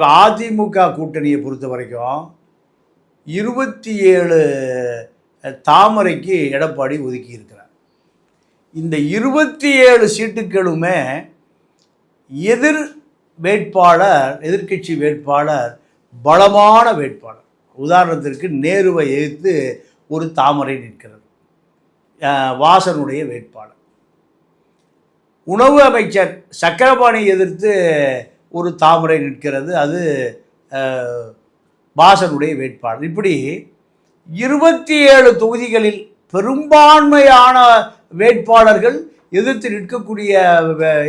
அதிமுக கூட்டணியை பொறுத்த வரைக்கும் 27 தாமரைக்கு எடப்பாடி ஒதுக்கி இருக்கிறார். இந்த 27 சீட்டுகளுமே எதிர்க்கட்சி வேட்பாளர் பலமான வேட்பாளர். உதாரணத்திற்கு நேருவை எதிர்த்து ஒரு தாமரை நிற்கிறது, வாசனுடைய வேட்பாளர். உணவு அமைச்சர் சக்கரபாணி எதிர்த்து ஒரு தாமரை நிற்கிறது, அது வாசனுடைய வேட்பாளர். இப்படி 27 தொகுதிகளில் பெரும்பான்மையான வேட்பாளர்கள் எதிர்த்து நிற்கக்கூடிய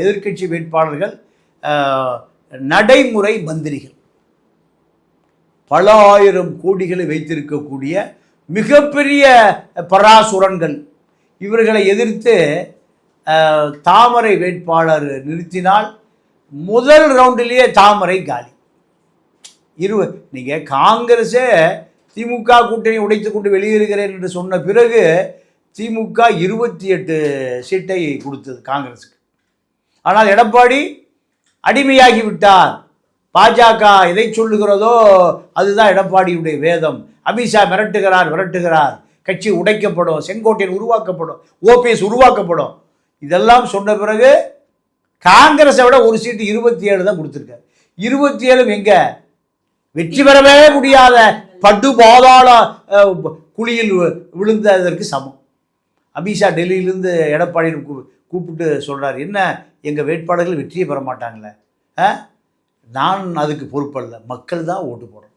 எதிர்க்கட்சி வேட்பாளர்கள் நடைமுறை மந்திரிகள், பல ஆயிரம் கோடிகளை வைத்திருக்கக்கூடிய மிகப்பெரிய பராசுரன்கள். இவர்களை எதிர்த்து தாமரை வேட்பாளர் நிறுத்தினால் முதல் ரவுண்டிலேயே தாமரை காலி. நீங்கள் காங்கிரஸே திமுக கூட்டணி உடைத்து கொண்டு வெளியேறுகிறேன் என்று சொன்ன பிறகு திமுக 28 சீட்டை கொடுத்தது காங்கிரஸுக்கு. ஆனால் எடப்பாடி அடிமையாகி விட்டார். பாஜக எதை சொல்லுகிறதோ அதுதான் எடப்பாடியுடைய வேதம். அமித்ஷா விரட்டுகிறார், கட்சி உடைக்கப்படும், செங்கோட்டையன் உருவாக்கப்படும், ஓபிஎஸ் உருவாக்கப்படும். இதெல்லாம் சொன்ன பிறகு காங்கிரஸை விட ஒரு சீட்டு 27 தான் கொடுத்துருக்காரு. 27 எங்க வெற்றி பெறவே முடியாத படுபாதாள குழியில் விழுந்ததற்கு சமம். அமித்ஷா டெல்லியிலிருந்து எடப்பாடி கூப்பிட்டு சொல்கிறார், என்ன எங்கள் வேட்பாளர்கள் வெற்றியை பெற மாட்டாங்களே, நான் அதுக்கு பொறுப்பல்ல, மக்கள் தான் ஓட்டு போடுறோம்.